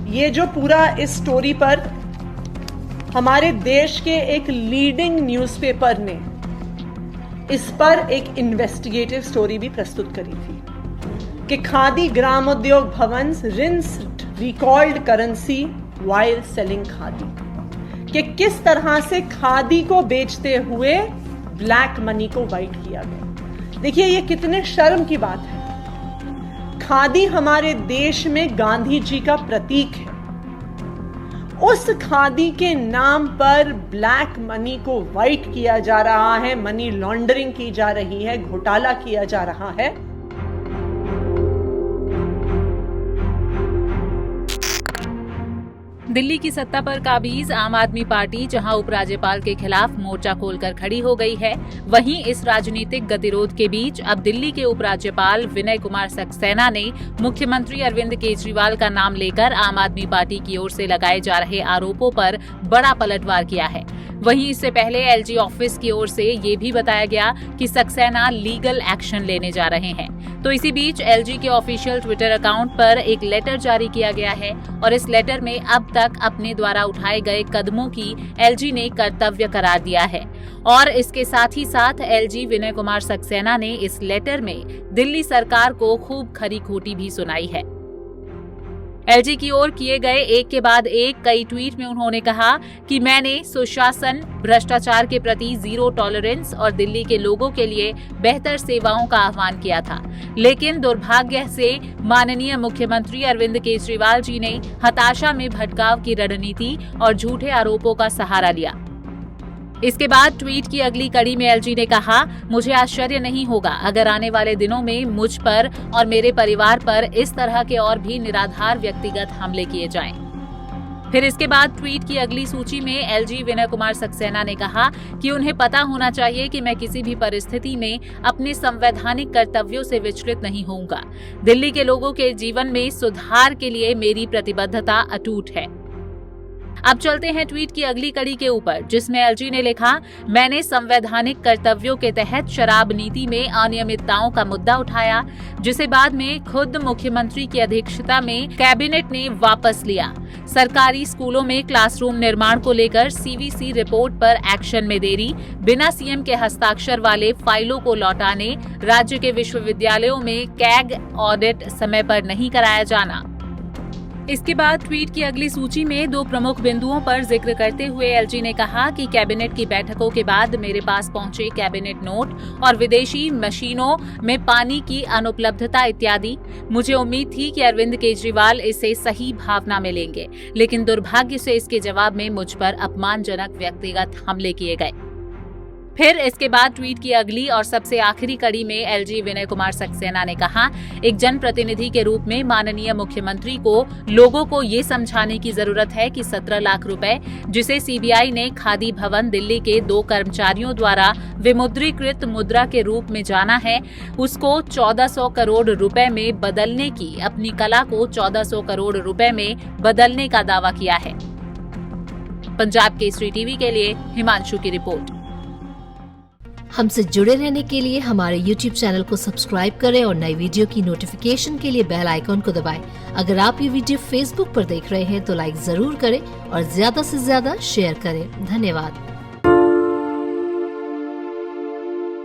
ये जो पूरा इस स्टोरी पर हमारे देश के एक लीडिंग न्यूज़पेपर ने इस पर एक इन्वेस्टिगेटिव स्टोरी भी प्रस्तुत करी थी कि खादी ग्रामोद्योग भवन rinsed recalled currency while selling khadi, कि किस तरह से खादी को बेचते हुए ब्लैक मनी को वाइट किया गया। देखिए ये कितने शर्म की बात है। खादी हमारे देश में गांधी जी का प्रतीक है। उस खादी के नाम पर ब्लैक मनी को वाइट किया जा रहा है, मनी लॉन्ड्रिंग की जा रही है, घोटाला किया जा रहा है। दिल्ली की सत्ता पर काबिज आम आदमी पार्टी जहां उपराज्यपाल के खिलाफ मोर्चा खोलकर खड़ी हो गई है, वहीं इस राजनीतिक गतिरोध के बीच अब दिल्ली के उपराज्यपाल विनय कुमार सक्सेना ने मुख्यमंत्री अरविंद केजरीवाल का नाम लेकर आम आदमी पार्टी की ओर से लगाए जा रहे आरोपों पर बड़ा पलटवार किया है। वहीं इससे पहले एलजी ऑफिस की ओर से ये भी बताया गया कि सक्सेना लीगल एक्शन लेने जा रहे हैं। तो इसी बीच एलजी के ऑफिशियल ट्विटर अकाउंट पर एक लेटर जारी किया गया है और इस लेटर में अब तक अपने द्वारा उठाए गए कदमों की एलजी ने कर्तव्य करार दिया है। और इसके साथ ही साथ एलजी विनय कुमार सक्सेना ने इस लेटर में दिल्ली सरकार को खूब खरी खोटी भी सुनाई है। एलजी की ओर किए गए एक के बाद एक कई ट्वीट में उन्होंने कहा कि मैंने सुशासन, भ्रष्टाचार के प्रति जीरो टॉलरेंस और दिल्ली के लोगों के लिए बेहतर सेवाओं का आह्वान किया था, लेकिन दुर्भाग्य से माननीय मुख्यमंत्री अरविंद केजरीवाल जी ने हताशा में भटकाव की रणनीति और झूठे आरोपों का सहारा लिया। इसके बाद ट्वीट की अगली कड़ी में एलजी ने कहा, मुझे आश्चर्य नहीं होगा अगर आने वाले दिनों में मुझ पर और मेरे परिवार पर इस तरह के और भी निराधार व्यक्तिगत हमले किए जाएं। फिर इसके बाद ट्वीट की अगली सूची में एलजी विनय कुमार सक्सेना ने कहा कि उन्हें पता होना चाहिए कि मैं किसी भी परिस्थिति में अपने संवैधानिक कर्तव्यों से विचलित नहीं होऊंगा। दिल्ली के लोगों के जीवन में सुधार के लिए मेरी प्रतिबद्धता अटूट है। अब चलते हैं ट्वीट की अगली कड़ी के ऊपर, जिसमें एलजी ने लिखा, मैंने संवैधानिक कर्तव्यों के तहत शराब नीति में अनियमितताओं का मुद्दा उठाया, जिसे बाद में खुद मुख्यमंत्री की अध्यक्षता में कैबिनेट ने वापस लिया। सरकारी स्कूलों में क्लासरूम निर्माण को लेकर सीवीसी रिपोर्ट पर एक्शन में देरी, बिना सीएम के हस्ताक्षर वाले फाइलों को लौटाने, राज्य के विश्वविद्यालयों में कैग ऑडिट समय पर नहीं कराया जाना। इसके बाद ट्वीट की अगली सूची में दो प्रमुख बिंदुओं पर जिक्र करते हुए एलजी ने कहा कि कैबिनेट की बैठकों के बाद मेरे पास पहुंचे कैबिनेट नोट और विदेशी मशीनों में पानी की अनुपलब्धता इत्यादि। मुझे उम्मीद थी कि अरविंद केजरीवाल इसे सही भावना में लेंगे, लेकिन दुर्भाग्य से इसके जवाब में मुझ पर अपमानजनक व्यक्तिगत हमले किए गए। फिर इसके बाद ट्वीट की अगली और सबसे आखिरी कड़ी में एलजी विनय कुमार सक्सेना ने कहा, एक जनप्रतिनिधि के रूप में माननीय मुख्यमंत्री को लोगों को ये समझाने की जरूरत है कि 17 लाख रुपए जिसे सीबीआई ने खादी भवन दिल्ली के 2 कर्मचारियों द्वारा विमुद्रीकृत मुद्रा के रूप में जाना है, उसको 1400 करोड़ रुपए में बदलने की, अपनी कला को 1400 करोड़ रुपए में बदलने का दावा किया है। पंजाब केसरी टीवी के लिए हिमांशु की रिपोर्ट। हमसे जुड़े रहने के लिए हमारे YouTube चैनल को सब्सक्राइब करें और नई वीडियो की नोटिफिकेशन के लिए बेल आइकॉन को दबाएं। अगर आप ये वीडियो Facebook पर देख रहे हैं तो लाइक जरूर करें और ज्यादा से ज्यादा शेयर करें। धन्यवाद।